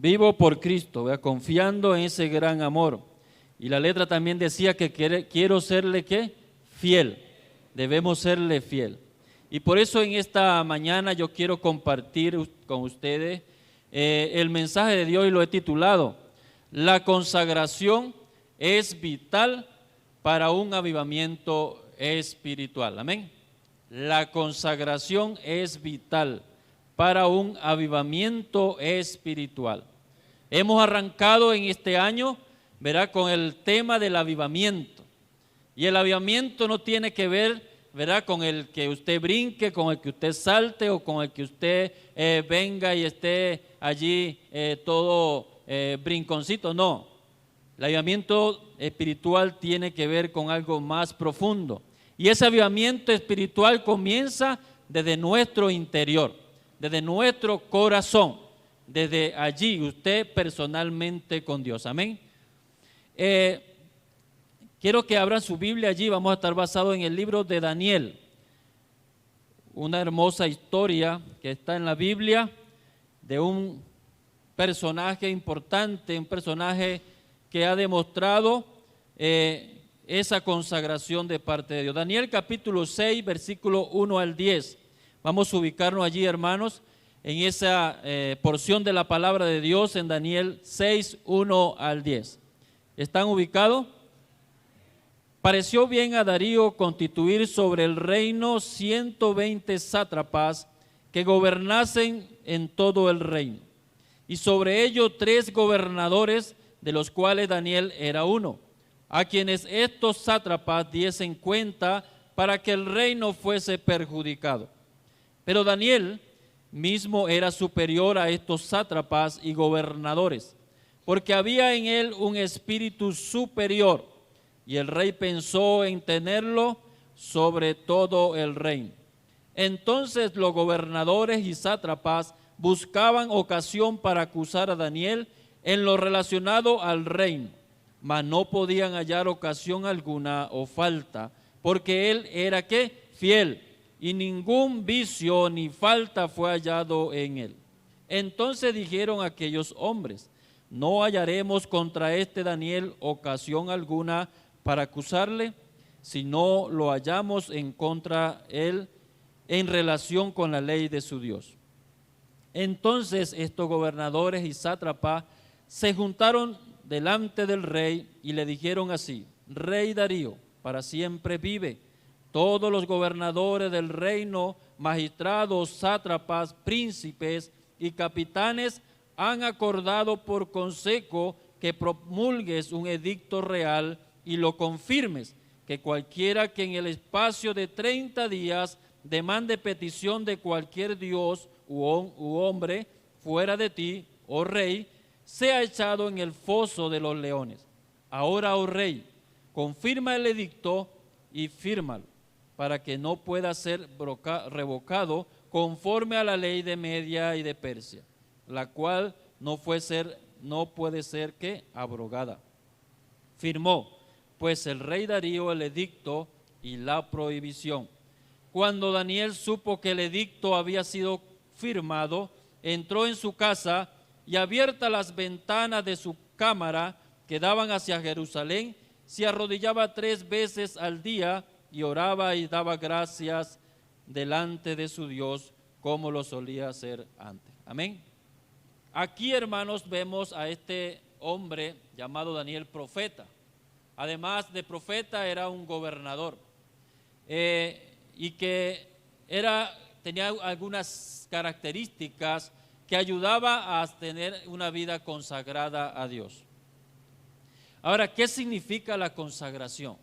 Vivo por Cristo, ¿verdad? Confiando en ese gran amor. Y la letra también decía que quiero serle ¿qué? Fiel. Debemos serle fiel. Y por eso en esta mañana yo quiero compartir con ustedes el mensaje de Dios y lo he titulado: La consagración es vital para un avivamiento espiritual. Amén. La consagración es vital para un avivamiento espiritual. Hemos arrancado en este año, ¿verdad?, con el tema del avivamiento. Y el avivamiento no tiene que ver, ¿verdad?, con el que usted brinque, con el que usted salte o con el que usted venga y esté allí todo brinconcito. No, el avivamiento espiritual tiene que ver con algo más profundo. Y ese avivamiento espiritual comienza desde nuestro interior, desde nuestro corazón, desde allí usted personalmente con Dios. Amén. Quiero que abran su Biblia allí. Vamos a estar basados en el libro de Daniel, una hermosa historia que está en la Biblia de un personaje importante, un personaje que ha demostrado esa consagración de parte de Dios. Daniel capítulo 6, versículo 1 al 10. Vamos a ubicarnos allí, hermanos, en esa porción de la palabra de Dios en Daniel 6, 1 al 10. ¿Están ubicados? Pareció bien a Darío constituir sobre el reino 120 sátrapas que gobernasen en todo el reino, y sobre ello 3 gobernadores, de los cuales Daniel era uno, a quienes estos sátrapas diesen cuenta para que el reino fuese perjudicado. Pero Daniel mismo era superior a estos sátrapas y gobernadores, porque había en él un espíritu superior, y el rey pensó en tenerlo sobre todo el reino. Entonces los gobernadores y sátrapas buscaban ocasión para acusar a Daniel en lo relacionado al reino, mas no podían hallar ocasión alguna o falta, porque él era ¿qué? Fiel, y ningún vicio ni falta fue hallado en él. Entonces dijeron aquellos hombres: no hallaremos contra este Daniel ocasión alguna para acusarle, si no lo hallamos en contra él en relación con la ley de su Dios. Entonces estos gobernadores y sátrapas se juntaron delante del rey y le dijeron así: Rey Darío, para siempre vive. Todos los gobernadores del reino, magistrados, sátrapas, príncipes y capitanes han acordado por consejo que promulgues un edicto real y lo confirmes, que cualquiera que en el espacio de 30 días demande petición de cualquier dios u hombre fuera de ti, oh rey, sea echado en el foso de los leones. Ahora, oh rey, confirma el edicto y fírmalo, para que no pueda ser revocado conforme a la ley de Media y de Persia, la cual no puede ser que abrogada. Firmó pues el rey Darío el edicto y la prohibición. Cuando Daniel supo que el edicto había sido firmado, entró en su casa y, abiertas las ventanas de su cámara que daban hacia Jerusalén, se arrodillaba 3 veces al día y oraba y daba gracias delante de su Dios, como lo solía hacer antes. Amén. Aquí, hermanos, vemos a este hombre llamado Daniel profeta. Además de profeta, era un gobernador y que tenía algunas características que ayudaba a tener una vida consagrada a Dios. Ahora, ¿qué significa la consagración?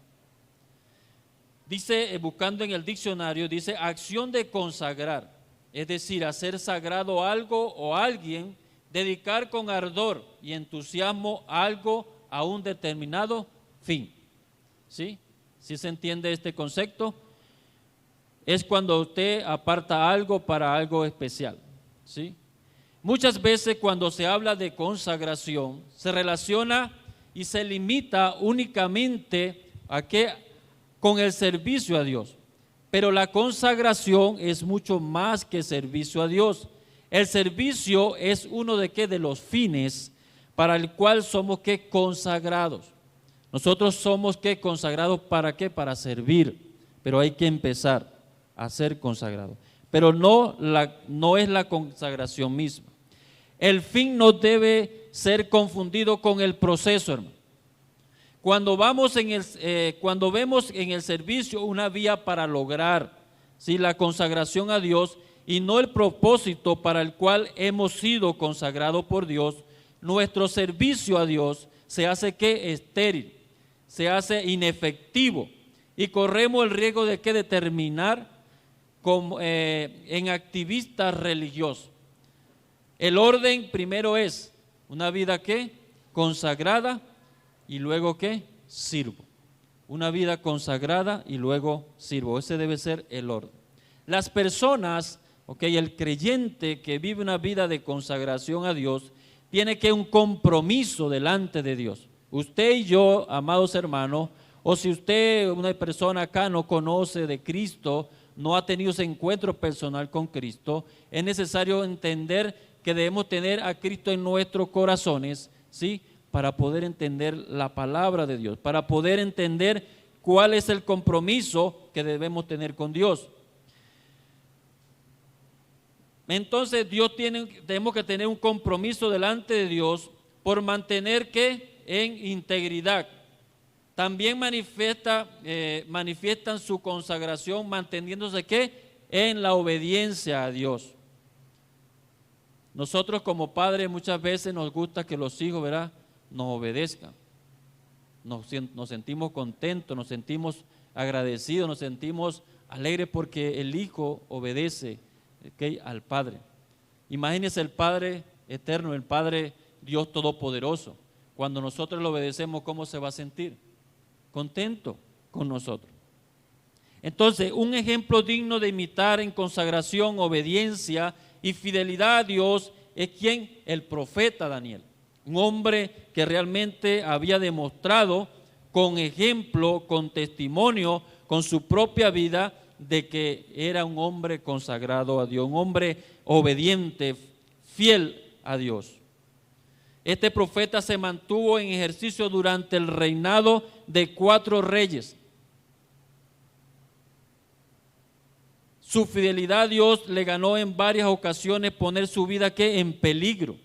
Dice, buscando en el diccionario, dice acción de consagrar, es decir, hacer sagrado algo o alguien, dedicar con ardor y entusiasmo algo a un determinado fin. ¿Sí? ¿Sí se entiende este concepto? Es cuando usted aparta algo para algo especial. ¿Sí? Muchas veces cuando se habla de consagración, se relaciona y se limita únicamente a con el servicio a Dios. Pero la consagración es mucho más que servicio a Dios. El servicio es uno de los fines para el cual somos consagrados. Nosotros somos consagrados ¿para qué? Para servir, pero hay que empezar a ser consagrados. Pero no es la consagración misma. El fin no debe ser confundido con el proceso, hermano. Cuando vemos en el servicio una vía para lograr la consagración a Dios y no el propósito para el cual hemos sido consagrados por Dios, nuestro servicio a Dios se hace estéril, se hace inefectivo y corremos el riesgo de terminar en activistas religiosos. El orden primero es una vida consagrada y luego sirvo. Una vida consagrada y luego sirvo. Ese debe ser el orden. Las personas, el creyente que vive una vida de consagración a Dios, tiene un compromiso delante de Dios. Usted y yo, amados hermanos, o si usted, una persona acá, no conoce de Cristo, no ha tenido ese encuentro personal con Cristo, es necesario entender que debemos tener a Cristo en nuestros corazones, ¿sí? Para poder entender la palabra de Dios, para poder entender cuál es el compromiso que debemos tener con Dios. Entonces tenemos que tener un compromiso delante de Dios por mantener en integridad. También manifiestan su consagración manteniéndose en la obediencia a Dios. Nosotros como padres muchas veces nos gusta que los hijos, ¿verdad?, nos obedezcan. Nos sentimos contentos, nos sentimos agradecidos, nos sentimos alegres porque el hijo obedece al Padre. Imagínense el Padre eterno, el Padre Dios Todopoderoso. Cuando nosotros le obedecemos, ¿cómo se va a sentir? Contento con nosotros. Entonces, un ejemplo digno de imitar en consagración, obediencia y fidelidad a Dios es el profeta Daniel. Un hombre que realmente había demostrado con ejemplo, con testimonio, con su propia vida, de que era un hombre consagrado a Dios, un hombre obediente, fiel a Dios. Este profeta se mantuvo en ejercicio durante el reinado de 4 reyes. Su fidelidad a Dios le ganó en varias ocasiones poner su vida en peligro.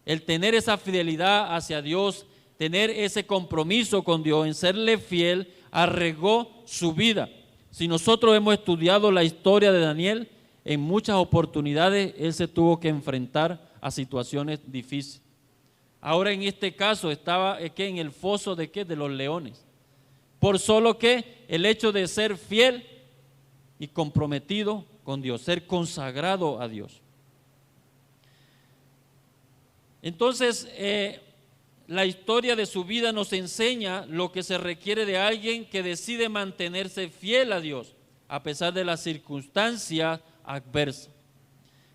El tener esa fidelidad hacia Dios, tener ese compromiso con Dios, en serle fiel, arriesgó su vida. Si nosotros hemos estudiado la historia de Daniel, en muchas oportunidades él se tuvo que enfrentar a situaciones difíciles. Ahora en este caso estaba en el foso de los leones. Por solo el hecho de ser fiel y comprometido con Dios, ser consagrado a Dios. Entonces, la historia de su vida nos enseña lo que se requiere de alguien que decide mantenerse fiel a Dios, a pesar de las circunstancias adversas.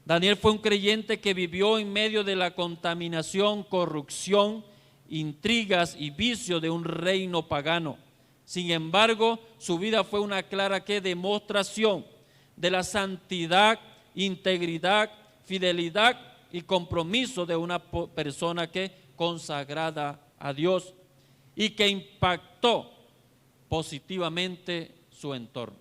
Daniel fue un creyente que vivió en medio de la contaminación, corrupción, intrigas y vicios de un reino pagano. Sin embargo, su vida fue una clara demostración de la santidad, integridad, fidelidad y compromiso de una persona consagrada a Dios y que impactó positivamente su entorno.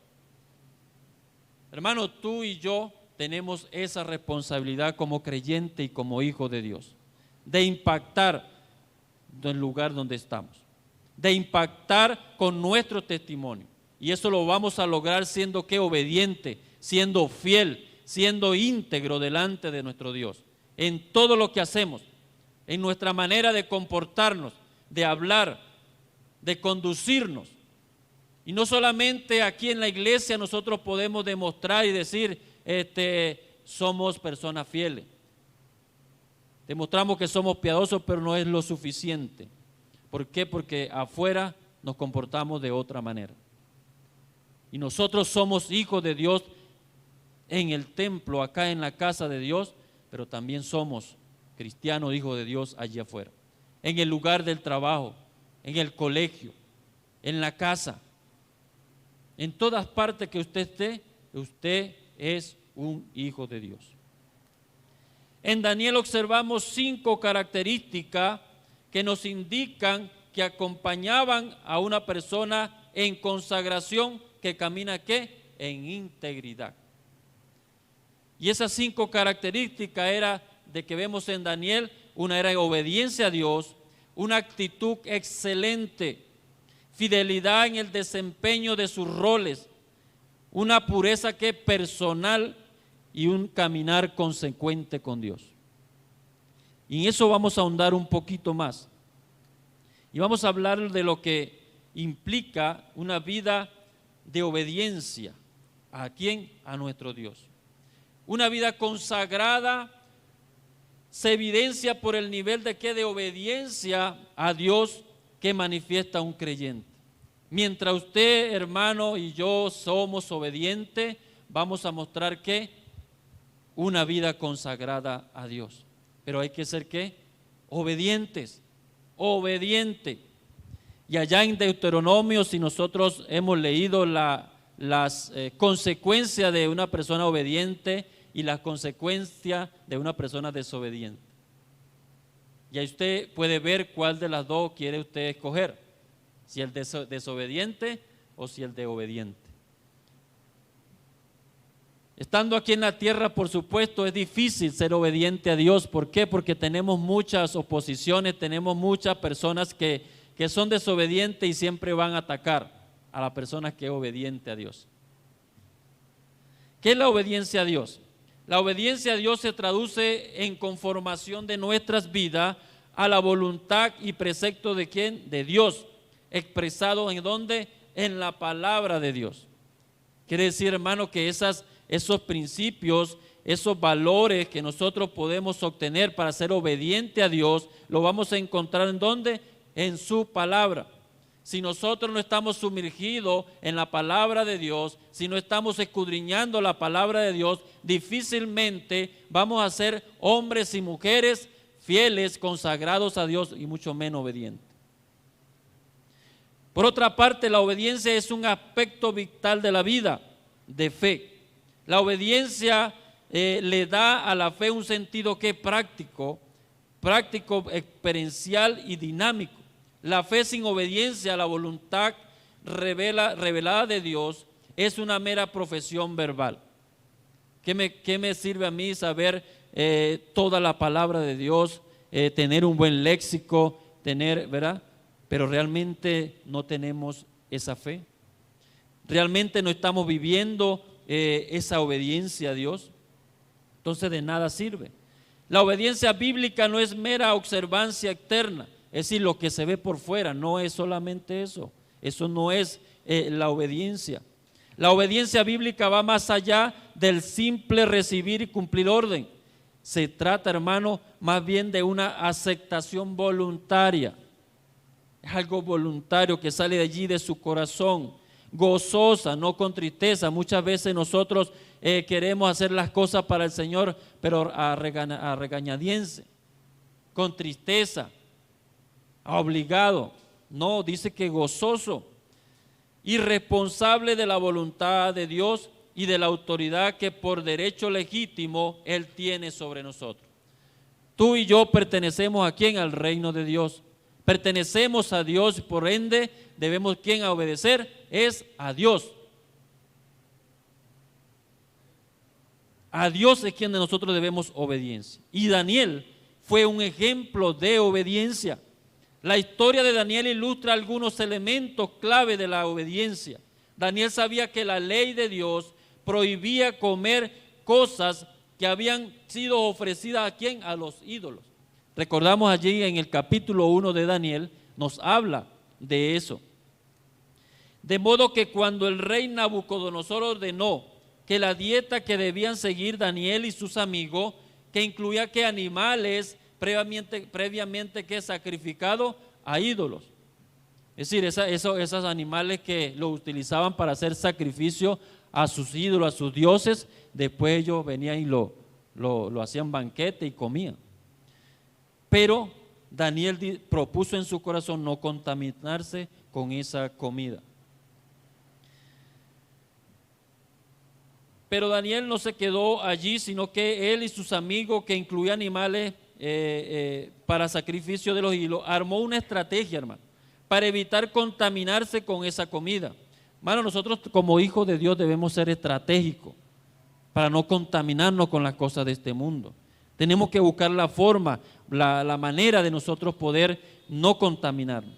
Hermano, tú y yo tenemos esa responsabilidad como creyente y como hijo de Dios, de impactar el lugar donde estamos, de impactar con nuestro testimonio. Y eso lo vamos a lograr siendo obediente, siendo fiel, siendo íntegro delante de nuestro Dios, en todo lo que hacemos, en nuestra manera de comportarnos, de hablar, de conducirnos. Y no solamente aquí en la iglesia nosotros podemos demostrar y decir, somos personas fieles. Demostramos que somos piadosos, pero no es lo suficiente. ¿Por qué? Porque afuera nos comportamos de otra manera. Y nosotros somos hijos de Dios en el templo, acá en la casa de Dios, pero también somos cristianos, hijos de Dios allí afuera. En el lugar del trabajo, en el colegio, en la casa. En todas partes que usted esté, usted es un hijo de Dios. En Daniel observamos 5 características que nos indican que acompañaban a una persona en consagración que camina ¿qué? En integridad. Y esas 5 características era de que vemos en Daniel: una era obediencia a Dios, una actitud excelente, fidelidad en el desempeño de sus roles, una pureza que personal y un caminar consecuente con Dios. Y en eso vamos a ahondar un poquito más. Y vamos a hablar de lo que implica una vida de obediencia. ¿A quién? A nuestro Dios. Una vida consagrada se evidencia por el nivel de ¿qué? De obediencia a Dios que manifiesta un creyente. Mientras usted, hermano, y yo somos obedientes, vamos a mostrar ¿qué? Una vida consagrada a Dios. Pero hay que ser ¿qué? Obedientes, obediente. Y allá en Deuteronomio, si nosotros hemos leído las consecuencias de una persona obediente y las consecuencias de una persona desobediente. Y ahí usted puede ver cuál de las dos quiere usted escoger, si el desobediente o si el de obediente. Estando aquí en la tierra, por supuesto, es difícil ser obediente a Dios. ¿Por qué? Porque tenemos muchas oposiciones, tenemos muchas personas que son desobedientes y siempre van a atacar a la persona que es obediente a Dios. ¿Qué es la obediencia a Dios? La obediencia a Dios se traduce en conformación de nuestras vidas a la voluntad y precepto de ¿quién? De Dios, expresado ¿en dónde? En la palabra de Dios. Quiere decir, hermano, que esos principios, esos valores que nosotros podemos obtener para ser obediente a Dios, lo vamos a encontrar ¿en dónde? En su palabra. Si nosotros no estamos sumergidos en la palabra de Dios, si no estamos escudriñando la palabra de Dios, difícilmente vamos a ser hombres y mujeres fieles, consagrados a Dios y mucho menos obedientes. Por otra parte, la obediencia es un aspecto vital de la vida de fe. La obediencia le da a la fe un sentido que es práctico, experiencial y dinámico. La fe sin obediencia a la voluntad revelada de Dios es una mera profesión verbal. ¿Qué me sirve a mí saber toda la palabra de Dios, tener un buen léxico, ¿verdad? Pero realmente no tenemos esa fe. Realmente no estamos viviendo esa obediencia a Dios. Entonces de nada sirve. La obediencia bíblica no es mera observancia externa. Es decir, lo que se ve por fuera, no es solamente eso. Eso no es la obediencia. La obediencia bíblica va más allá del simple recibir y cumplir orden. Se trata, hermano, más bien de una aceptación voluntaria. Es algo voluntario que sale de allí de su corazón, gozosa, no con tristeza. Muchas veces nosotros queremos hacer las cosas para el Señor, pero a regañadiense, con tristeza, obligado. No, dice que gozoso y responsable de la voluntad de Dios y de la autoridad que por derecho legítimo Él tiene sobre nosotros. Tú y yo pertenecemos ¿a quién? Al reino de Dios. Pertenecemos a Dios, por ende debemos ¿quién? A obedecer es a Dios. A Dios es quien de nosotros debemos obediencia. Y Daniel fue un ejemplo de obediencia. La historia de Daniel ilustra algunos elementos clave de la obediencia. Daniel sabía que la ley de Dios prohibía comer cosas que habían sido ofrecidas ¿a quién? A los ídolos. Recordamos allí en el capítulo 1 de Daniel, nos habla de eso. De modo que cuando el rey Nabucodonosor ordenó que la dieta que debían seguir Daniel y sus amigos, que incluía que animales previamente que sacrificado a ídolos. Es decir, esos animales que los utilizaban para hacer sacrificio a sus ídolos, a sus dioses, después ellos venían y lo hacían banquete y comían. Pero Daniel propuso en su corazón no contaminarse con esa comida. Pero Daniel no se quedó allí, sino que él y sus amigos, que incluía animales para sacrificio de los ídolos, armó una estrategia, hermano, para evitar contaminarse con esa comida. Hermano, nosotros como hijos de Dios debemos ser estratégicos para no contaminarnos con las cosas de este mundo. Tenemos que buscar la forma, la manera de nosotros poder no contaminarnos.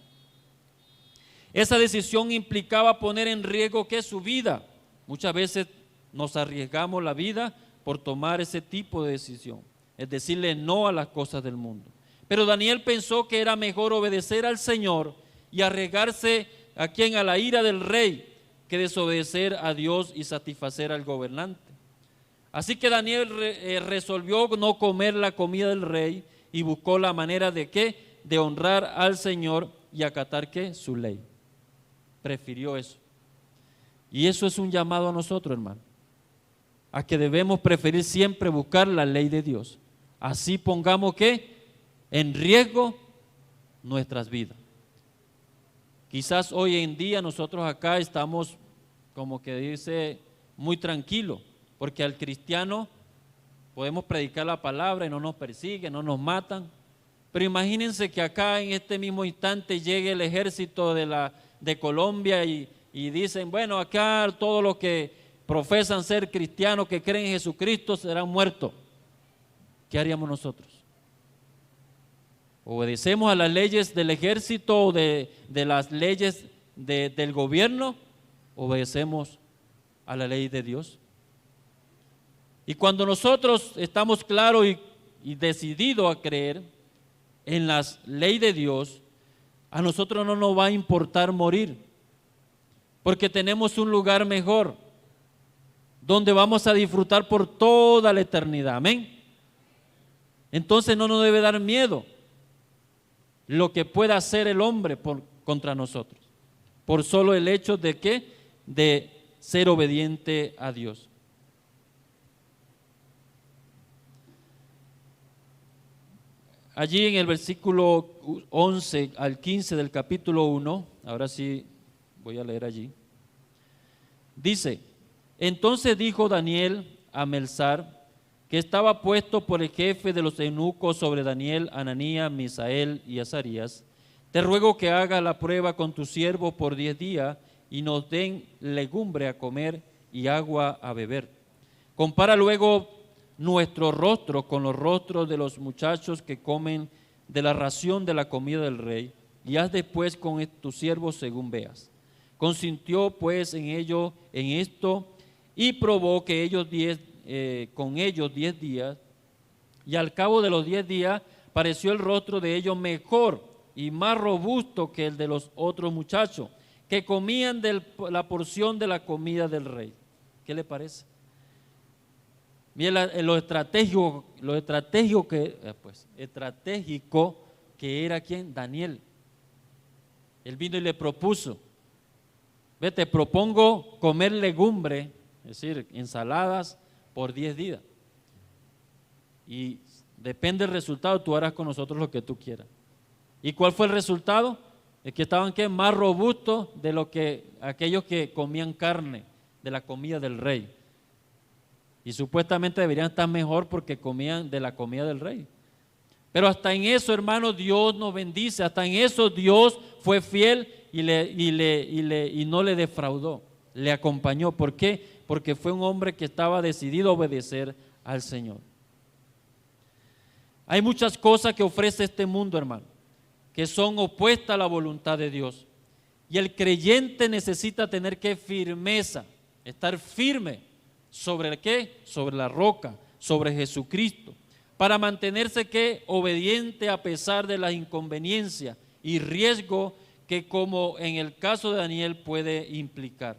Esa decisión implicaba poner en riesgo ¿qué? Su vida. Muchas veces nos arriesgamos la vida por tomar ese tipo de decisión, es decirle no a las cosas del mundo. Pero Daniel pensó que era mejor obedecer al Señor y arriesgarse a la ira del rey, que desobedecer a Dios y satisfacer al gobernante. Así que Daniel resolvió no comer la comida del rey y buscó la manera de ¿qué? De honrar al Señor y acatar ¿qué? Su ley. Prefirió eso. Y eso es un llamado a nosotros, hermano, a que debemos preferir siempre buscar la ley de Dios. Así pongamos ¿qué? En riesgo nuestras vidas. Quizás hoy en día nosotros acá estamos, como que dice, muy tranquilos, porque al cristiano podemos predicar la palabra y no nos persiguen, no nos matan. Pero imagínense que acá en este mismo instante llegue el ejército de Colombia y dicen, bueno, acá todos los que profesan ser cristianos, que creen en Jesucristo, serán muertos. ¿Qué haríamos nosotros? ¿Obedecemos a las leyes del ejército o de las leyes del gobierno? ¿Obedecemos a la ley de Dios? Y cuando nosotros estamos claros y decididos a creer en la ley de Dios, a nosotros no nos va a importar morir, porque tenemos un lugar mejor, donde vamos a disfrutar por toda la eternidad. Amén. Entonces no nos debe dar miedo lo que pueda hacer el hombre contra nosotros, por solo el hecho de ¿qué? De ser obediente a Dios. Allí en el versículo 11 al 15 del capítulo 1, ahora sí voy a leer allí, dice: entonces dijo Daniel a Melzar, que estaba puesto por el jefe de los eunucos sobre Daniel, Ananías, Misael y Azarías: te ruego que hagas la prueba con tus siervos por 10 días y nos den legumbre a comer y agua a beber. Compara luego nuestro rostro con los rostros de los muchachos que comen de la ración de la comida del rey, y haz después con tus siervos según veas. Consintió pues en esto, y probó que con ellos 10 días, y al cabo de los 10 días pareció el rostro de ellos mejor y más robusto que el de los otros muchachos, que comían de la porción de la comida del rey. ¿Qué le parece? Mira lo estratégico que era ¿quién? Daniel. Él vino y le propuso: ve, te propongo comer legumbre, es decir, ensaladas por 10 días. Y depende del resultado, tú harás con nosotros lo que tú quieras. ¿Y cuál fue el resultado? Es que estaban ¿qué? Más robustos de lo que aquellos que comían carne de la comida del rey. Y supuestamente deberían estar mejor porque comían de la comida del rey. Pero hasta en eso, hermano, Dios nos bendice. Hasta en eso Dios fue fiel y no le defraudó, le acompañó. ¿Por qué? Porque fue un hombre que estaba decidido a obedecer al Señor. Hay muchas cosas que ofrece este mundo, hermano, que son opuestas a la voluntad de Dios. Y el creyente necesita tener ¿qué? Firmeza, estar firme. ¿Sobre el qué? Sobre la roca, sobre Jesucristo, para mantenerse ¿qué? Obediente a pesar de las inconveniencias y riesgos que, como en el caso de Daniel, puede implicar.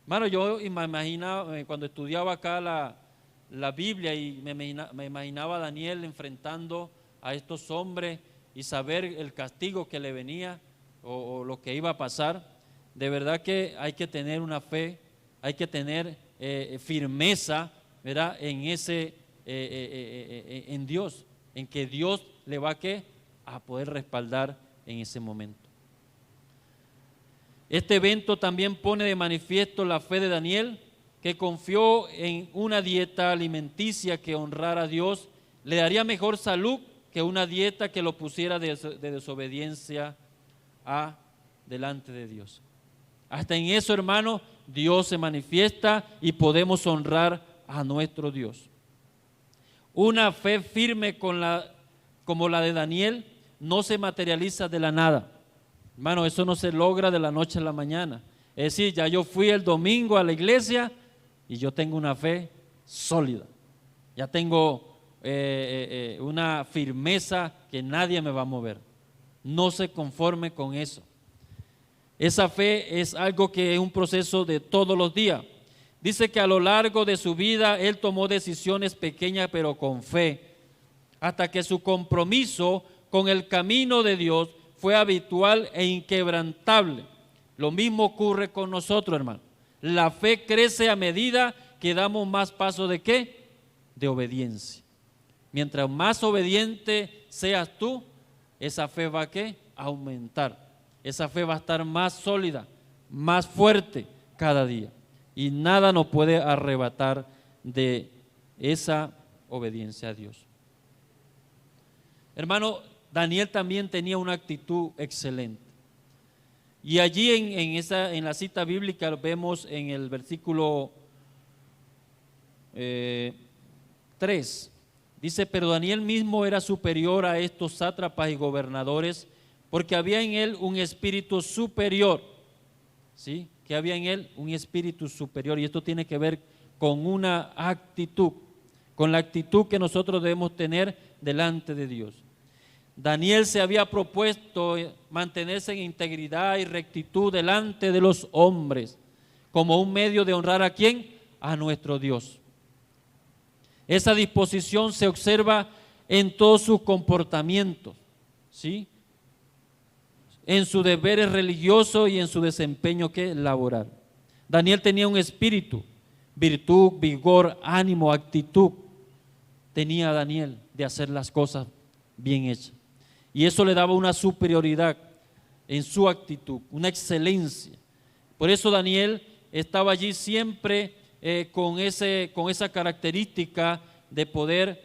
Hermano, yo me imaginaba, cuando estudiaba acá la Biblia, y me imaginaba a Daniel enfrentando a estos hombres y saber el castigo que le venía o lo que iba a pasar. De verdad que hay que tener una fe, hay que tener firmeza, ¿verdad? En Dios, en que Dios le va a poder respaldar en ese momento. Este evento también pone de manifiesto la fe de Daniel que confió en una dieta alimenticia que honrara a Dios, le daría mejor salud que una dieta que lo pusiera de desobediencia delante de Dios. Hasta en eso, hermano, Dios se manifiesta y podemos honrar a nuestro Dios. Una fe firme como la de Daniel no se materializa de la nada. Hermano, eso no se logra de la noche a la mañana. Es decir, ya yo fui el domingo a la iglesia y yo tengo una fe sólida. Ya tengo una firmeza que nadie me va a mover. No se conforme con eso. Esa fe es algo que es un proceso de todos los días. Dice que a lo largo de su vida él tomó decisiones pequeñas pero con fe, hasta que su compromiso con el camino de Dios fue habitual e inquebrantable. Lo mismo ocurre con nosotros, hermano. La fe crece a medida que damos más pasos ¿de qué? De obediencia. Mientras más obediente seas tú, esa fe va ¿qué? A aumentar. Esa fe va a estar más sólida, más fuerte cada día. Y nada nos puede arrebatar de esa obediencia a Dios. Hermano, Daniel también tenía una actitud excelente. Y allí en la cita bíblica vemos en el versículo 3, dice, pero Daniel mismo era superior a estos sátrapas y gobernadores, porque había en él un espíritu superior, ¿sí? Que había en él un espíritu superior, y esto tiene que ver con una actitud, con la actitud que nosotros debemos tener delante de Dios. Daniel se había propuesto mantenerse en integridad y rectitud delante de los hombres, como un medio de honrar ¿a quién? A nuestro Dios. Esa disposición se observa en todos sus comportamientos, ¿sí? En sus deberes religiosos y en su desempeño laboral. Daniel tenía un espíritu, virtud, vigor, ánimo, actitud. Tenía Daniel de hacer las cosas bien hechas. Y eso le daba una superioridad en su actitud, una excelencia. Por eso Daniel estaba allí siempre con esa característica de poder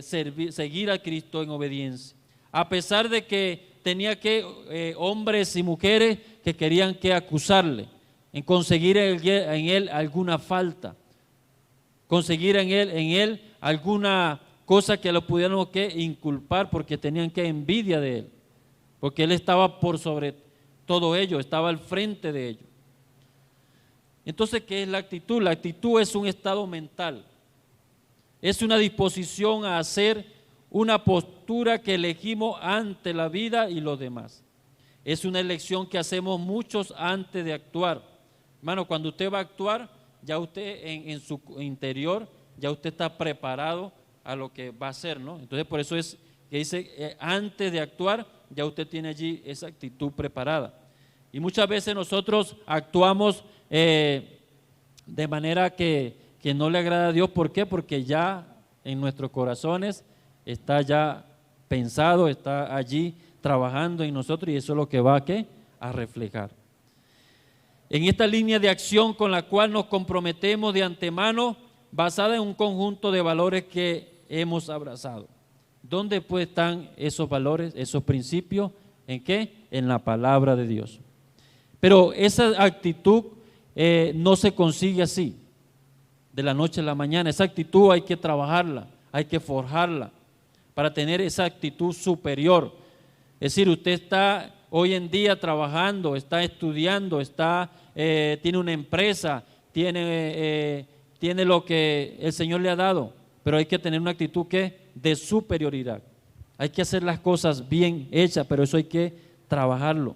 seguir a Cristo en obediencia. A pesar de que tenía hombres y mujeres que querían acusarle, en conseguir en él alguna falta, conseguir en él alguna cosa que lo pudieran inculpar, porque tenían envidia de él, porque él estaba por sobre todo ello, estaba al frente de ellos. Entonces, ¿qué es la actitud? La actitud es un estado mental, es una disposición a hacer una postura que elegimos ante la vida y los demás. Es una elección que hacemos muchos antes de actuar. Hermano, cuando usted va a actuar, ya usted en su interior, ya usted está preparado a lo que va a hacer, ¿no? Entonces, por eso es que dice, antes de actuar, ya usted tiene allí esa actitud preparada. Y muchas veces nosotros actuamos de manera que no le agrada a Dios. ¿Por qué? Porque ya en nuestros corazones está ya pensado, está allí trabajando en nosotros, y eso es lo que va a reflejar. En esta línea de acción con la cual nos comprometemos de antemano, basada en un conjunto de valores que hemos abrazado. ¿Dónde pues están esos valores, esos principios? ¿En qué? En la palabra de Dios. Pero esa actitud no se consigue así, de la noche a la mañana. Esa actitud hay que trabajarla, hay que forjarla para tener esa actitud superior. Es decir, usted está hoy en día trabajando, está estudiando, tiene una empresa, tiene lo que el Señor le ha dado, pero hay que tener una actitud de superioridad. Hay que hacer las cosas bien hechas, pero eso hay que trabajarlo.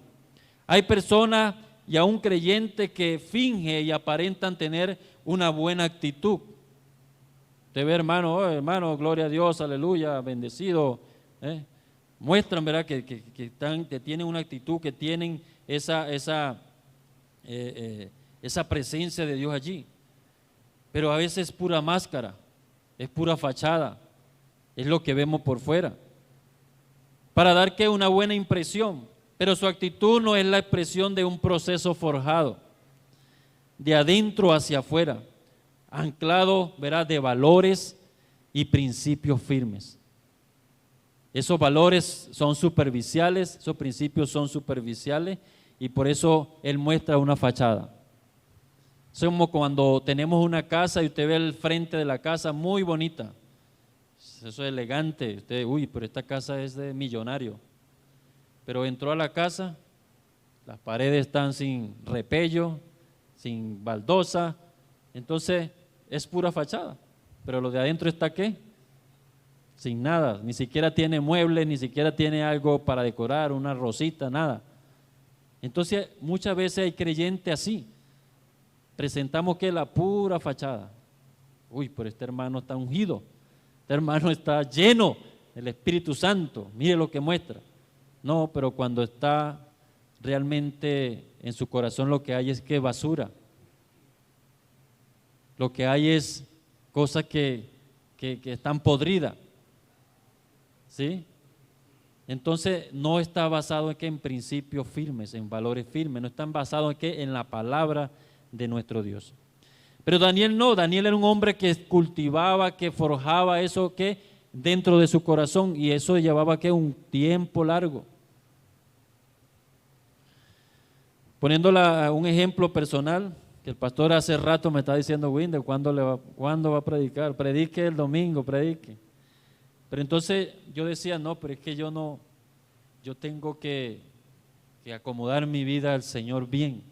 Hay personas y aún creyentes que fingen y aparentan tener una buena actitud. Usted ve, hermano, oh, hermano, gloria a Dios, aleluya, bendecido. Muestran, ¿verdad?, que tienen una actitud, que tienen esa presencia de Dios allí. Pero a veces es pura máscara, es pura fachada, es lo que vemos por fuera, para dar una buena impresión, pero su actitud no es la expresión de un proceso forjado. de adentro hacia afuera, anclado, verá, de valores y principios firmes. Esos valores son superficiales, esos principios son superficiales y por eso él muestra una fachada. Es como cuando tenemos una casa y usted ve el frente de la casa muy bonita, eso es elegante, usted, uy, pero esta casa es de millonario, pero entró a la casa, las paredes están sin repello, sin baldosa, entonces es pura fachada, pero lo de adentro está ¿qué? Sin nada, ni siquiera tiene muebles, ni siquiera tiene algo para decorar, una rosita, nada. Entonces muchas veces hay creyentes así, presentamos que la pura fachada, uy, pero este hermano está ungido, este hermano está lleno del Espíritu Santo, mire lo que muestra. No, pero cuando está realmente en su corazón lo que hay es que basura, lo que hay es cosas que están podridas, ¿sí? Entonces no está basado en que en principios firmes, en valores firmes, no están basados en que en la palabra de nuestro Dios. Pero Daniel no, Daniel era un hombre que cultivaba, que forjaba eso que dentro de su corazón y eso llevaba que un tiempo largo. Poniéndola un ejemplo personal, que el pastor hace rato me está diciendo, Winder, ¿cuándo va a predicar? Predique el domingo, predique. Pero entonces yo decía, no, pero es que yo tengo que acomodar mi vida al Señor bien,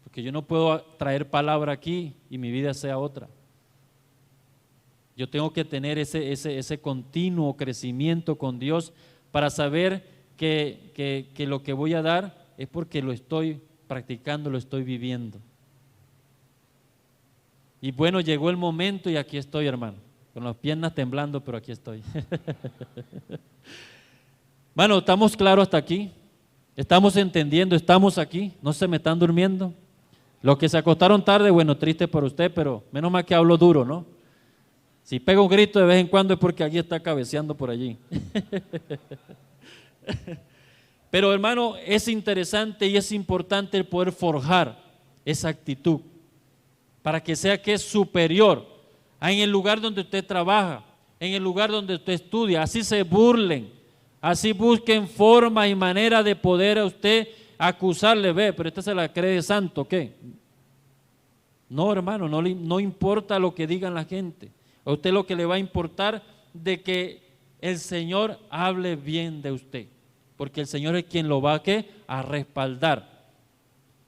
porque yo no puedo traer palabra aquí y mi vida sea otra. Yo tengo que tener ese continuo crecimiento con Dios para saber que lo que voy a dar es porque lo estoy practicando, lo estoy viviendo. Y bueno, llegó el momento y aquí estoy, hermano, con las piernas temblando, pero aquí estoy. Bueno, ¿estamos claros hasta aquí? ¿Estamos entendiendo? ¿Estamos aquí? ¿No se me están durmiendo? Los que se acostaron tarde, bueno, triste por usted, pero menos mal que hablo duro, ¿no? Si pega un grito de vez en cuando es porque aquí está cabeceando por allí. Pero hermano, es interesante y es importante el poder forjar esa actitud para que sea que es superior en el lugar donde usted trabaja, en el lugar donde usted estudia. Así se burlen, así busquen forma y manera de poder a usted acusarle, ve, pero esta se la cree de santo, ¿qué? No, hermano, no importa lo que digan la gente. A usted lo que le va a importar de que el Señor hable bien de usted, porque el Señor es quien lo va a respaldar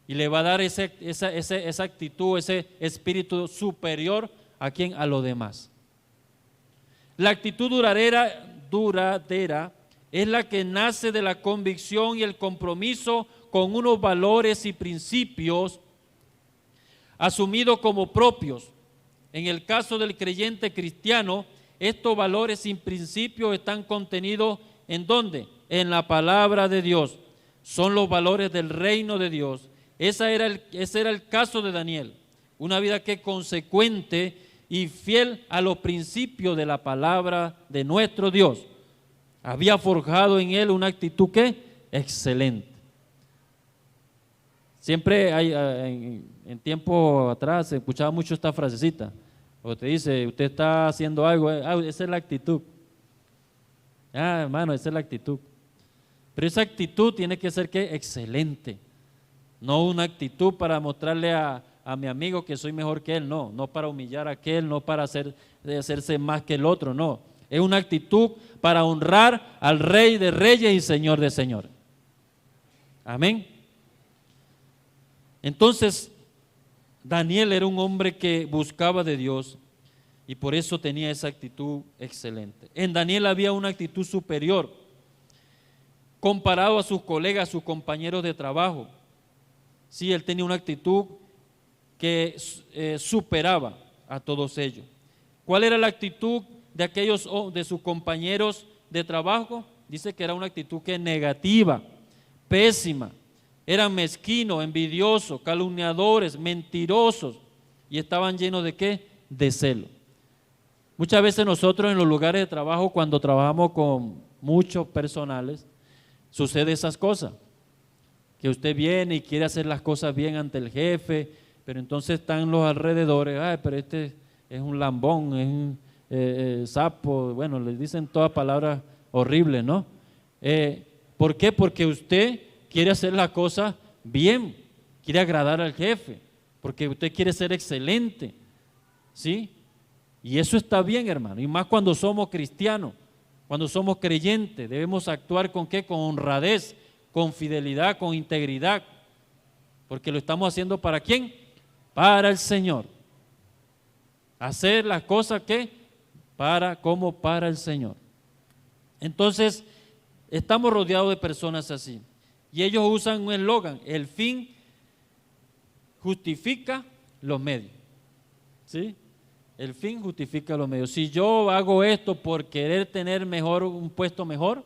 y le va a dar esa actitud, ese espíritu superior a quien, a los demás. La actitud duradera es la que nace de la convicción y el compromiso con unos valores y principios asumidos como propios. En el caso del creyente cristiano, estos valores y principios están contenidos ¿en dónde? En la palabra de Dios. Son los valores del reino de Dios. Ese era el caso de Daniel. Una vida que es consecuente y fiel a los principios de la palabra de nuestro Dios. Había forjado en él una actitud que excelente. Siempre hay, en tiempo atrás se escuchaba mucho esta frasecita. O te dice, usted está haciendo algo, esa es la actitud. Hermano, esa es la actitud. Pero esa actitud tiene que ser ¿qué? Excelente. No una actitud para mostrarle a mi amigo que soy mejor que él, no para humillar a aquel, no para hacerse más que el otro, no. Es una actitud para honrar al Rey de Reyes y Señor de Señores. Amén. Entonces, Daniel era un hombre que buscaba de Dios y por eso tenía esa actitud excelente. En Daniel había una actitud superior comparado a sus colegas, a sus compañeros de trabajo. Sí, él tenía una actitud que superaba a todos ellos. ¿Cuál era la actitud de aquellos de sus compañeros de trabajo? Dice que era una actitud que negativa, pésima. Eran mezquinos, envidiosos, calumniadores, mentirosos y estaban llenos de ¿qué? De celo. Muchas veces nosotros en los lugares de trabajo, cuando trabajamos con muchos personales, sucede esas cosas, que usted viene y quiere hacer las cosas bien ante el jefe, pero entonces están los alrededores, ay, pero este es un lambón, es un sapo, bueno, les dicen todas palabras horribles, ¿no? ¿Por qué? Porque usted quiere hacer la cosa bien, quiere agradar al jefe, porque usted quiere ser excelente, ¿sí? Y eso está bien, hermano, y más cuando somos cristianos, cuando somos creyentes, debemos actuar ¿con qué? Con honradez, con fidelidad, con integridad, porque lo estamos haciendo ¿para quién? Para el Señor. Hacer las cosas que como para el Señor. Entonces, estamos rodeados de personas así. Y ellos usan un eslogan: el fin justifica los medios. ¿Sí? El fin justifica los medios. Si yo hago esto por querer tener un puesto mejor,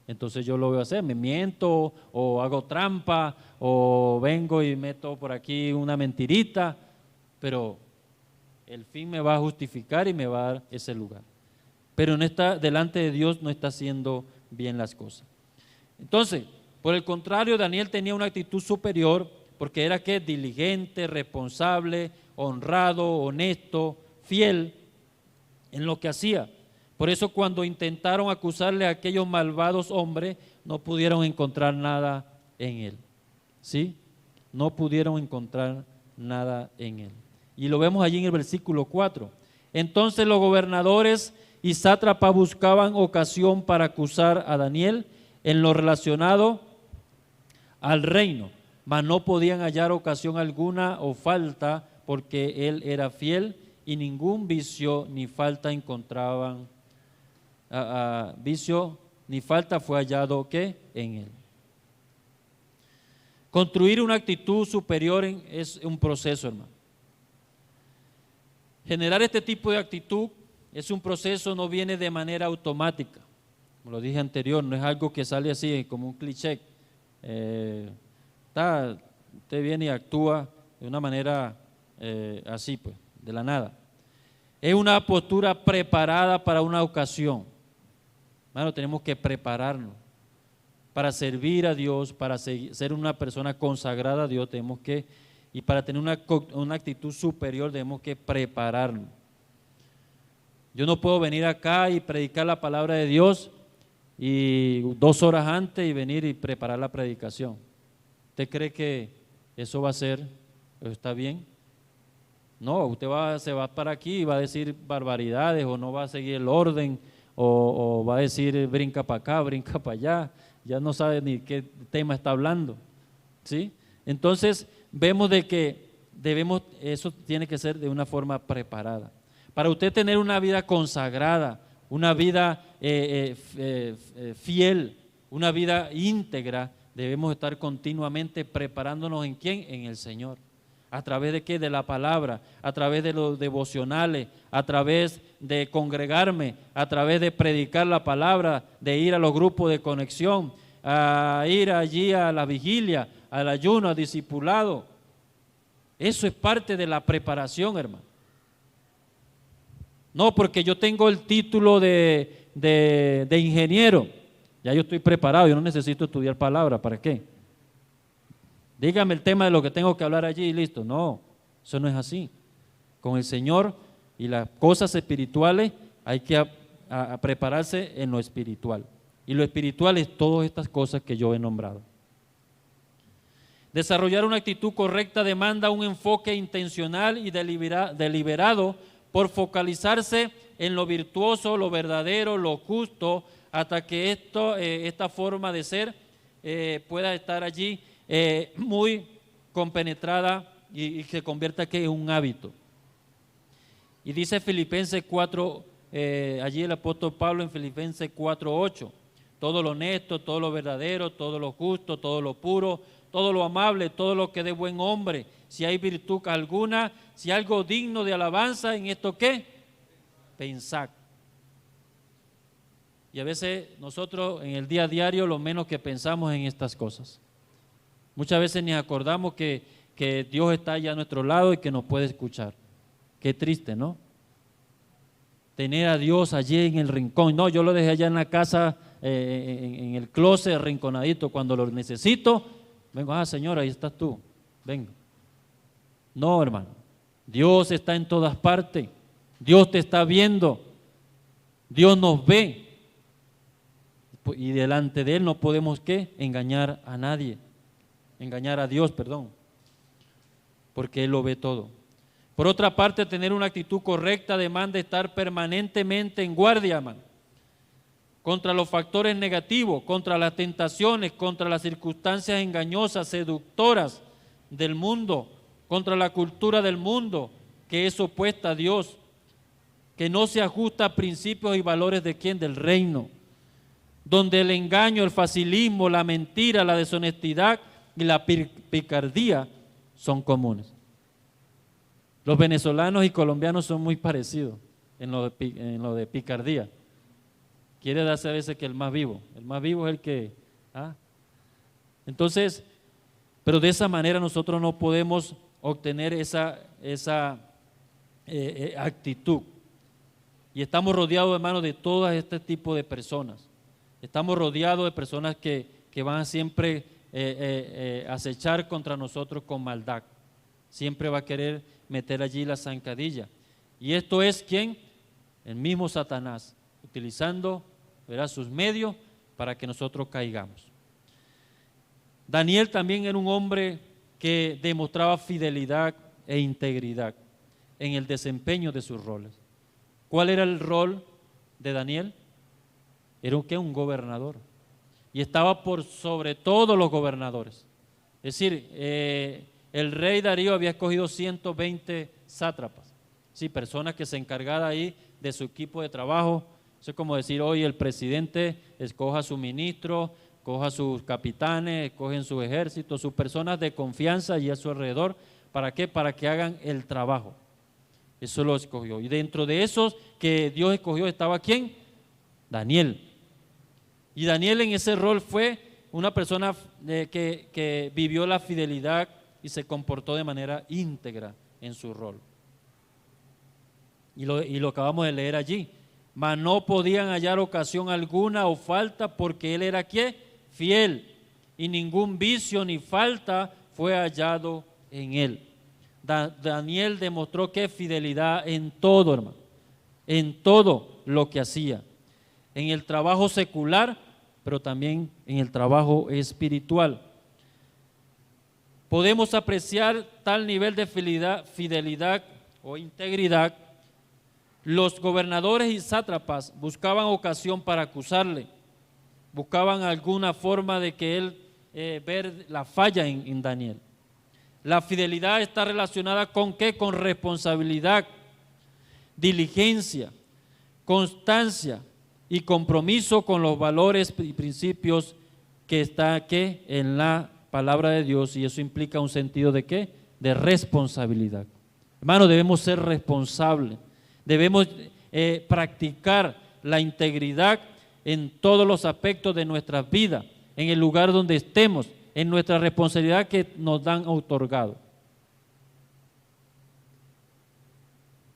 entonces yo lo voy a hacer. Me miento o hago trampa o vengo y meto por aquí una mentirita, pero el fin me va a justificar y me va a dar ese lugar. Pero delante de Dios no está haciendo bien las cosas. Entonces, por el contrario, Daniel tenía una actitud superior porque era ¿qué? Diligente, responsable, honrado, honesto, fiel en lo que hacía. Por eso cuando intentaron acusarle a aquellos malvados hombres, no pudieron encontrar nada en él. ¿Sí? No pudieron encontrar nada en él. Y lo vemos allí en el versículo 4. Entonces los gobernadores y sátrapas buscaban ocasión para acusar a Daniel en lo relacionado al reino, mas no podían hallar ocasión alguna o falta, porque él era fiel y ningún vicio ni falta encontraban. Vicio ni falta fue hallado ¿qué? En él. Construir una actitud superior es un proceso, hermano. Generar este tipo de actitud es un proceso, no viene de manera automática. Como lo dije anterior, no es algo que sale así como un cliché. Usted viene y actúa de una manera así, pues, de la nada. Es una postura preparada para una ocasión. Hermano, tenemos que prepararnos para servir a Dios, para ser una persona consagrada a Dios, y para tener una actitud superior debemos que prepararnos. Yo no puedo venir acá y predicar la palabra de Dios y 2 horas antes y venir y preparar la predicación. ¿Usted cree que eso va a ser, está bien? No, usted se va para aquí y va a decir barbaridades o no va a seguir el orden o va a decir brinca para acá, brinca para allá, ya no sabe ni qué tema está hablando, ¿sí? Entonces vemos de que eso tiene que ser de una forma preparada. Para usted tener una vida consagrada, una vida fiel, una vida íntegra, debemos estar continuamente preparándonos ¿en quién? En el Señor. ¿A través de qué? De la palabra, a través de los devocionales, a través de congregarme, a través de predicar la palabra, de ir a los grupos de conexión, a ir allí a la vigilia, al ayuno, al discipulado. Eso es parte de la preparación, hermano. No porque yo tengo el título de ingeniero, ya yo estoy preparado, yo no necesito estudiar palabra, ¿para qué? Dígame el tema de lo que tengo que hablar allí y listo. No, eso no es así. Con el Señor y las cosas espirituales hay que prepararse en lo espiritual. Y lo espiritual es todas estas cosas que yo he nombrado. Desarrollar una actitud correcta demanda un enfoque intencional y deliberado por focalizarse en lo virtuoso, lo verdadero, lo justo, hasta que esta forma de ser pueda estar allí muy compenetrada y se convierta en un hábito. Y dice Filipenses 4, allí el apóstol Pablo en Filipenses 4:8, todo lo honesto, todo lo verdadero, todo lo justo, todo lo puro, todo lo amable, todo lo que de buen hombre, si hay virtud alguna, si algo digno de alabanza, ¿en esto qué? Pensad. Y a veces nosotros en el día a diario lo menos que pensamos en estas cosas. Muchas veces ni acordamos que Dios está allá a nuestro lado y que nos puede escuchar. Qué triste, ¿no? Tener a Dios allí en el rincón. No, yo lo dejé allá en la casa, en el closet, arrinconadito. Cuando lo necesito, vengo, Señor, ahí estás tú, vengo. No, hermano. Dios está en todas partes. Dios te está viendo. Dios nos ve. Y delante de Él no podemos, ¿qué? Engañar a nadie. Engañar a Dios, perdón. Porque Él lo ve todo. Por otra parte, tener una actitud correcta demanda estar permanentemente en guardia, hermano, contra los factores negativos, contra las tentaciones, contra las circunstancias engañosas, seductoras del mundo, contra la cultura del mundo, que es opuesta a Dios, que no se ajusta a principios y valores de ¿quién? Del reino, donde el engaño, el facilismo, la mentira, la deshonestidad y la picardía son comunes. Los venezolanos y colombianos son muy parecidos en lo de picardía. Quiere darse a veces que el más vivo es el que… Entonces, pero de esa manera nosotros no podemos obtener esa actitud. Y estamos rodeados, hermanos, de todo este tipo de personas. Estamos rodeados de personas que van a siempre acechar contra nosotros con maldad. Siempre va a querer meter allí la zancadilla. Y esto es ¿quién? El mismo Satanás, utilizando, ¿verdad?, sus medios para que nosotros caigamos. Daniel también era un hombre que demostraba fidelidad e integridad en el desempeño de sus roles. ¿Cuál era el rol de Daniel? Era un gobernador. Y estaba por sobre todos los gobernadores. Es decir, el rey Darío había escogido 120 sátrapas, sí, personas que se encargaban ahí de su equipo de trabajo. Eso es como decir hoy el presidente escoja a su ministro, escoja a sus capitanes, escogen su ejército, sus personas de confianza y a su alrededor. ¿Para qué? Para que hagan el trabajo. Eso lo escogió. Y dentro de esos que Dios escogió estaba ¿quién? Daniel. Y Daniel en ese rol fue una persona que vivió la fidelidad y se comportó de manera íntegra en su rol. Y lo acabamos de leer allí. Mas no podían hallar ocasión alguna o falta porque él era ¿qué? Fiel. Y ningún vicio ni falta fue hallado en él. Daniel demostró que fidelidad en todo, hermano. En todo lo que hacía. En el trabajo secular, pero también en el trabajo espiritual. Podemos apreciar tal nivel de fidelidad o integridad. Los gobernadores y sátrapas buscaban ocasión para acusarle, buscaban alguna forma de que él ver la falla en Daniel. La fidelidad está relacionada con ¿qué? Con responsabilidad, diligencia, constancia y compromiso con los valores y principios que está ¿qué? En la palabra de Dios, y eso implica un sentido de ¿qué? De responsabilidad. Hermano, debemos ser responsables, debemos practicar la integridad en todos los aspectos de nuestras vidas, en el lugar donde estemos, en nuestra responsabilidad que nos dan otorgado.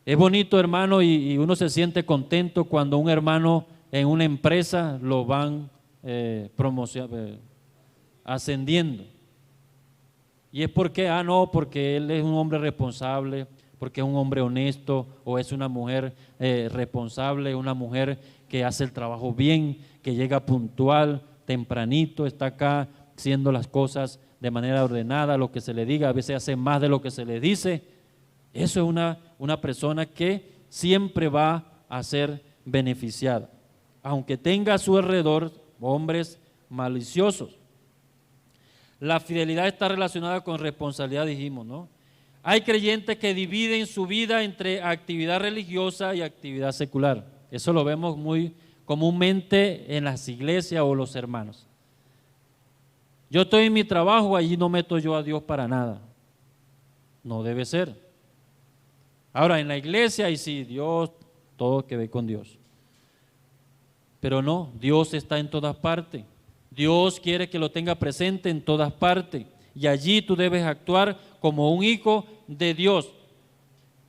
Es bonito, hermano, y uno se siente contento cuando un hermano en una empresa lo van ascendiendo. Y es porque, no, porque él es un hombre responsable, porque es un hombre honesto, o es una mujer responsable, una mujer que hace el trabajo bien, que llega puntual, tempranito, está acá haciendo las cosas de manera ordenada, lo que se le diga, a veces hace más de lo que se le dice. Eso es una persona que siempre va a ser beneficiada, aunque tenga a su alrededor hombres maliciosos. La fidelidad está relacionada con responsabilidad, dijimos, ¿no? Hay creyentes que dividen su vida entre actividad religiosa y actividad secular. Eso lo vemos muy comúnmente en las iglesias o los hermanos. Yo estoy en mi trabajo, allí no meto yo a Dios para nada. No debe ser. Ahora, en la iglesia, y sí, Dios, todo que ve con Dios. Pero no, Dios está en todas partes. Dios quiere que lo tenga presente en todas partes. Y allí tú debes actuar como un hijo de Dios.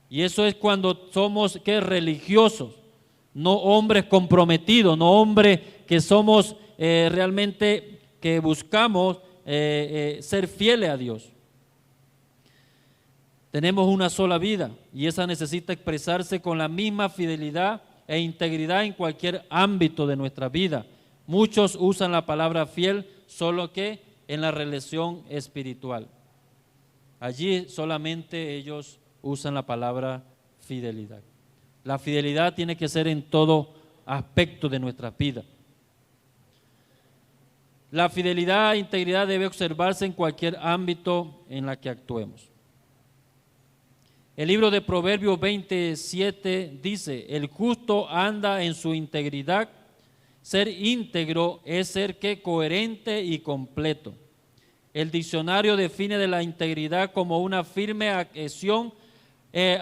Y eso es cuando somos ¿qué? Religiosos, no hombres comprometidos, no hombres que somos realmente que buscamos ser fieles a Dios. Tenemos una sola vida y esa necesita expresarse con la misma fidelidad e integridad en cualquier ámbito de nuestra vida. Muchos usan la palabra fiel solo que en la relación espiritual. Allí solamente ellos usan la palabra fidelidad. La fidelidad tiene que ser en todo aspecto de nuestra vida. La fidelidad e integridad debe observarse en cualquier ámbito en la que actuemos. El libro de Proverbios 27 dice: el justo anda en su integridad. Ser íntegro es ser coherente y completo. El diccionario define de la integridad como una firme adhesión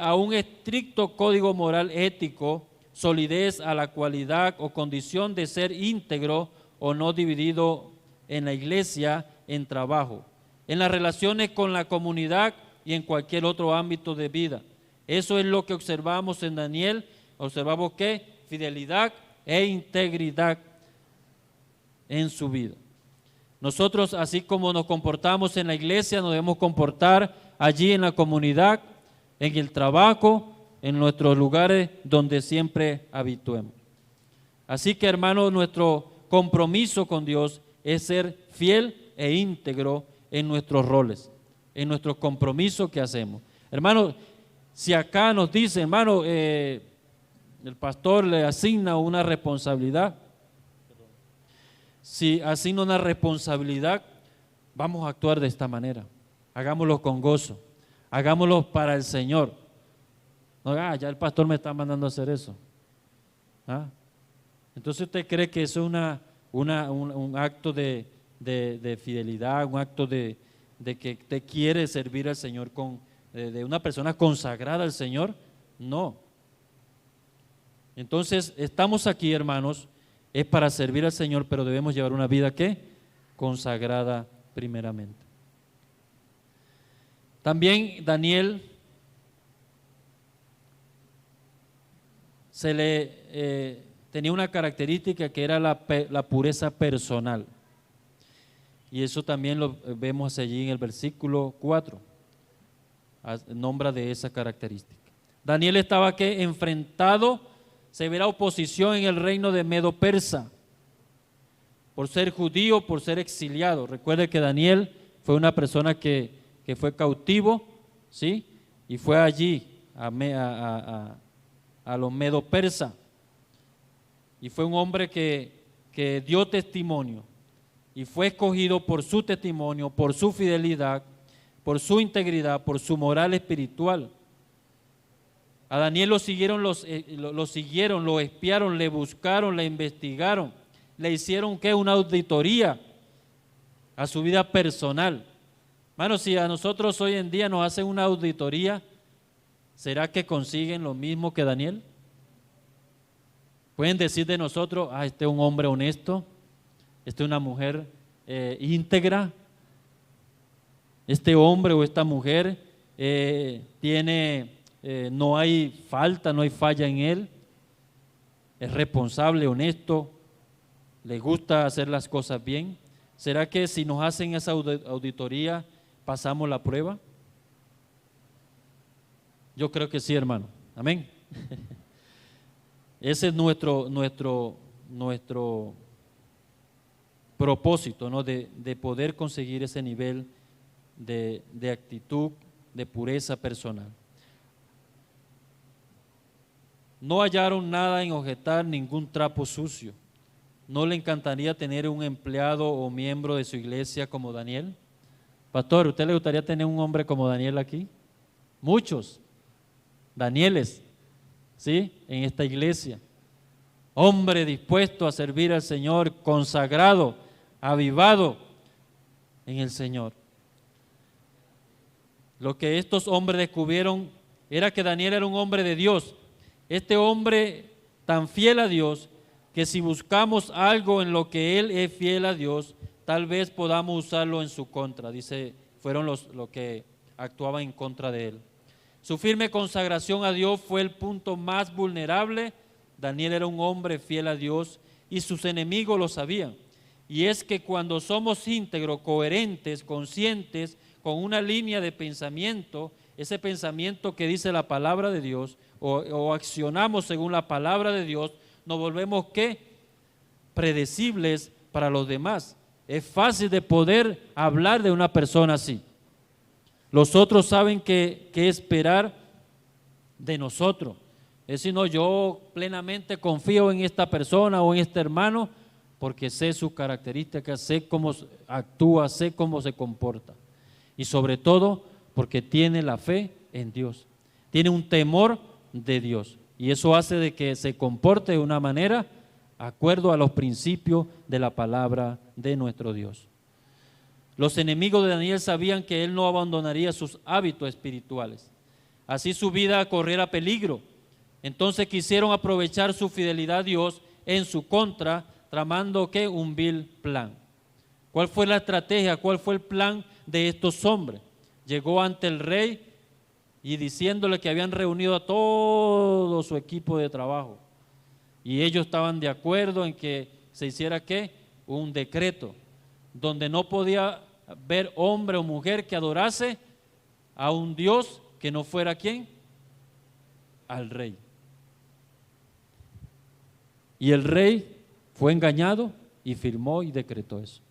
a un estricto código moral ético, solidez a la cualidad o condición de ser íntegro o no dividido en la iglesia, en trabajo, en las relaciones con la comunidad y en cualquier otro ámbito de vida. Eso es lo que observamos en Daniel. Observamos que fidelidad e integridad en su vida. Nosotros, así como nos comportamos en la iglesia, nos debemos comportar allí en la comunidad, en el trabajo, en nuestros lugares donde siempre habituemos. Así que, hermanos, nuestro compromiso con Dios es ser fiel e íntegro en nuestros roles, en nuestros compromisos que hacemos. Hermanos, si acá nos dice, hermano, el pastor le asigna una responsabilidad, si asigna una responsabilidad, vamos a actuar de esta manera. Hagámoslo con gozo, hagámoslo para el Señor. No, ya el pastor me está mandando a hacer eso. Entonces usted cree que eso es un acto de fidelidad, un acto de que usted quiere servir al Señor de una persona consagrada al Señor. No. Entonces estamos aquí, hermanos, es para servir al Señor, pero debemos llevar una vida ¿qué? Consagrada primeramente. También Daniel tenía una característica que era la pureza personal. Y eso también lo vemos allí en el versículo 4, nombra de esa característica. Daniel estaba enfrentado severa oposición en el reino de Medo-Persa, por ser judío, por ser exiliado. Recuerde que Daniel fue una persona que fue cautivo, ¿sí? Y fue allí a los Medo-Persa. Y fue un hombre que dio testimonio y fue escogido por su testimonio, por su fidelidad, por su integridad, por su moral espiritual. A Daniel lo siguieron, lo espiaron, le buscaron, le investigaron, le hicieron una auditoría a su vida personal. Hermano, si a nosotros hoy en día nos hacen una auditoría, ¿será que consiguen lo mismo que Daniel? Pueden decir de nosotros, este es un hombre honesto, este es una mujer íntegra, este hombre o esta mujer no hay falta, no hay falla en él, es responsable, honesto, le gusta hacer las cosas bien. ¿Será que si nos hacen esa auditoría pasamos la prueba? Yo creo que sí, hermano. Amén. Ese es nuestro propósito, ¿no? De poder conseguir ese nivel de actitud, de pureza personal. No hallaron nada en objetar, ningún trapo sucio. ¿No le encantaría tener un empleado o miembro de su iglesia como Daniel? Pastor, ¿usted le gustaría tener un hombre como Daniel aquí? Muchos Danieles, ¿sí? En esta iglesia. Hombre dispuesto a servir al Señor, consagrado, avivado en el Señor. Lo que estos hombres descubrieron era que Daniel era un hombre de Dios. Este hombre tan fiel a Dios, que si buscamos algo en lo que él es fiel a Dios, tal vez podamos usarlo en su contra. Dice, fueron los que actuaban en contra de él. Su firme consagración a Dios fue el punto más vulnerable. Daniel era un hombre fiel a Dios y sus enemigos lo sabían. Y es que cuando somos íntegros, coherentes, conscientes con una línea de pensamiento, ese pensamiento que dice la palabra de Dios, o accionamos según la palabra de Dios, nos volvemos ¿qué? Predecibles para los demás. Es fácil de poder hablar de una persona así. Los otros saben qué esperar de nosotros. Es decir, no, yo plenamente confío en esta persona o en este hermano porque sé sus características, sé cómo actúa, sé cómo se comporta. Y sobre todo porque tiene la fe en Dios, tiene un temor de Dios. Y eso hace de que se comporte de una manera acuerdo a los principios de la palabra de nuestro Dios. Los enemigos de Daniel sabían que él no abandonaría sus hábitos espirituales. Así su vida corriera peligro. Entonces quisieron aprovechar su fidelidad a Dios en su contra, tramando ¿qué? Un vil plan. ¿Cuál fue la estrategia? ¿Cuál fue el plan de estos hombres? Llegó ante el rey y diciéndole que habían reunido a todo su equipo de trabajo. Y ellos estaban de acuerdo en que se hiciera ¿qué? Un decreto, donde no podía ver hombre o mujer que adorase a un Dios que no fuera ¿quién? Al rey. Y el rey fue engañado y firmó y decretó eso.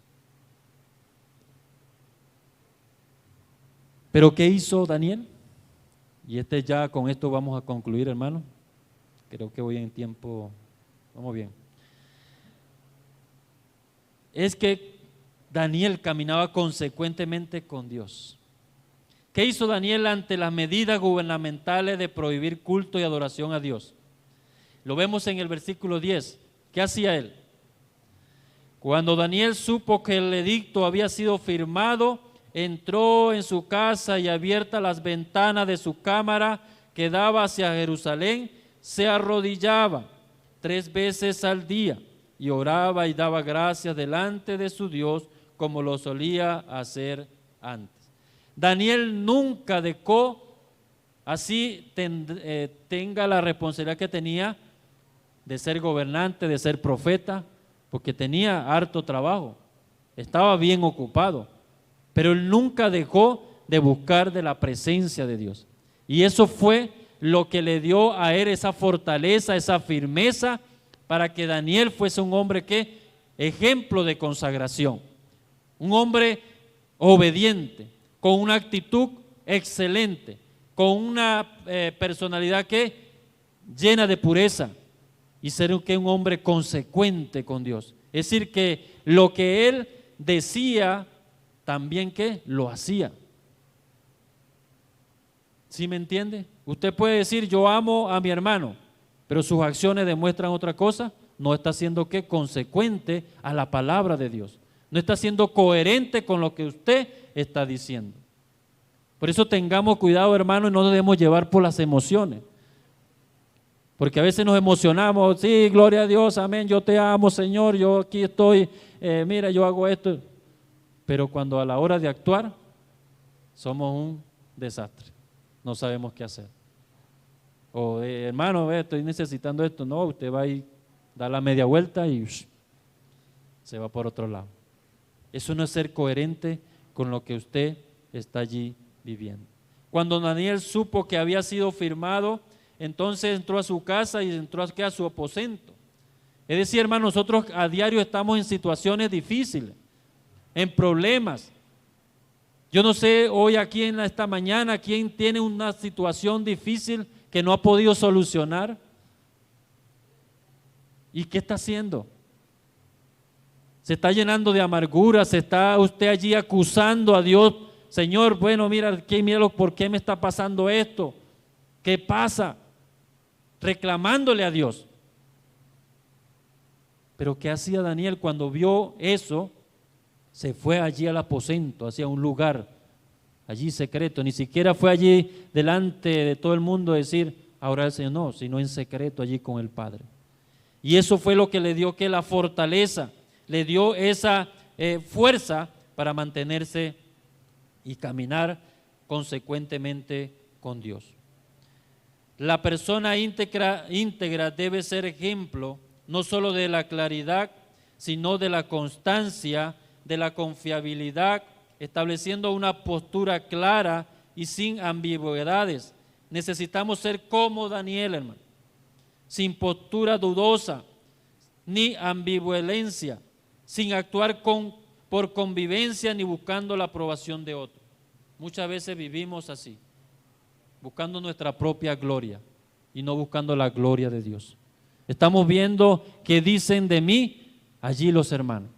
Pero ¿qué hizo Daniel? Y ya con esto vamos a concluir, hermano. Creo que voy en tiempo, vamos bien. Es que Daniel caminaba consecuentemente con Dios. ¿Qué hizo Daniel ante las medidas gubernamentales de prohibir culto y adoración a Dios? Lo vemos en el versículo 10. ¿Qué hacía él? Cuando Daniel supo que el edicto había sido firmado, entró en su casa y abiertas las ventanas de su cámara que daba hacia Jerusalén, se arrodillaba 3 veces al día y oraba y daba gracias delante de su Dios como lo solía hacer antes. Daniel nunca dejó, así tenga la responsabilidad que tenía de ser gobernante, de ser profeta, porque tenía harto trabajo, estaba bien ocupado, pero él nunca dejó de buscar de la presencia de Dios. Y eso fue lo que le dio a él esa fortaleza, esa firmeza, para que Daniel fuese un hombre que, ejemplo de consagración, un hombre obediente, con una actitud excelente, con una personalidad que llena de pureza y ser un hombre consecuente con Dios. Es decir, que lo que él decía, también que lo hacía. ¿Sí me entiende? Usted puede decir, yo amo a mi hermano, pero sus acciones demuestran otra cosa. No está siendo ¿qué? Consecuente a la palabra de Dios. No está siendo coherente con lo que usted está diciendo. Por eso tengamos cuidado, hermano, y no nos debemos llevar por las emociones. Porque a veces nos emocionamos, sí, gloria a Dios, amén, yo te amo, Señor, yo aquí estoy, mira, yo hago esto. Pero cuando a la hora de actuar, somos un desastre, no sabemos qué hacer. O hermano, estoy necesitando esto, no, usted va y da la media vuelta y se va por otro lado. Eso no es ser coherente con lo que usted está allí viviendo. Cuando Daniel supo que había sido firmado, entonces entró a su casa y entró a su aposento. Es decir, hermano, nosotros a diario estamos en situaciones difíciles, en problemas. Yo no sé hoy aquí en esta mañana quién tiene una situación difícil que no ha podido solucionar. ¿Y qué está haciendo? Se está llenando de amargura, se está usted allí acusando a Dios. Señor, bueno, mira, ¿por qué me está pasando esto? ¿Qué pasa? Reclamándole a Dios. Pero ¿qué hacía Daniel cuando vio eso? Se fue allí al aposento, hacia un lugar, allí secreto. Ni siquiera fue allí delante de todo el mundo a decir, ahora el Señor, no, sino en secreto allí con el Padre. Y eso fue lo que le dio que la fortaleza, le dio esa fuerza para mantenerse y caminar consecuentemente con Dios. La persona íntegra debe ser ejemplo no solo de la claridad, sino de la constancia, de la confiabilidad estableciendo una postura clara y sin ambigüedades. Necesitamos ser como Daniel, hermano, sin postura dudosa, ni ambivalencia, sin actuar por convivencia ni buscando la aprobación de otros. Muchas veces vivimos así, buscando nuestra propia gloria y no buscando la gloria de Dios. Estamos viendo qué dicen de mí allí los hermanos,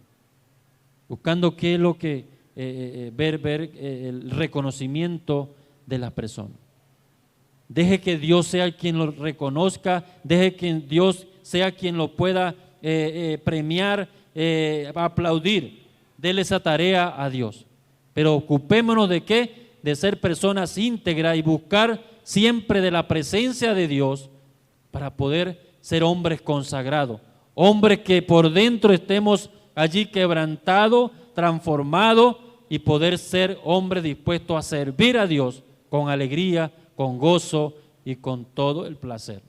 buscando qué es lo que ver el reconocimiento de las personas. Deje que Dios sea quien lo reconozca, deje que Dios sea quien lo pueda premiar, aplaudir. Dele esa tarea a Dios. Pero ocupémonos de qué, de ser personas íntegras y buscar siempre de la presencia de Dios para poder ser hombres consagrados, hombres que por dentro estemos allí quebrantados, transformados y poder ser hombres dispuestos a servir a Dios con alegría, con gozo y con todo el placer.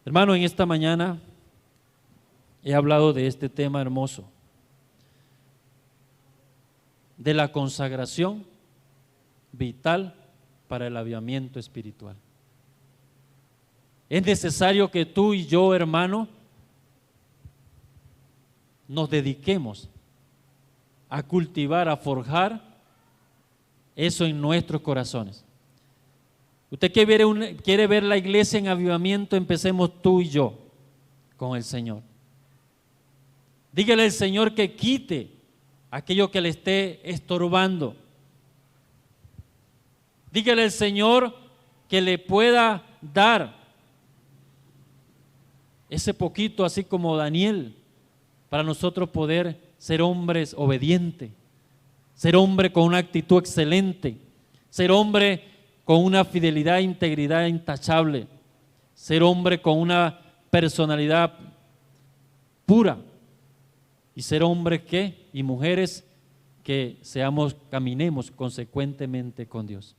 Hermano, en esta mañana he hablado de este tema hermoso, de la consagración vital para el avivamiento espiritual. Es necesario que tú y yo, hermano, nos dediquemos a cultivar, a forjar eso en nuestros corazones. Usted quiere ver la iglesia en avivamiento, empecemos tú y yo con el Señor. Dígale al Señor que quite aquello que le esté estorbando. Dígale al Señor que le pueda dar ese poquito, así como Daniel, para nosotros poder ser hombres obedientes, ser hombre con una actitud excelente, ser hombre con una fidelidad e integridad intachable, ser hombre con una personalidad pura y ser hombres y mujeres que caminemos consecuentemente con Dios.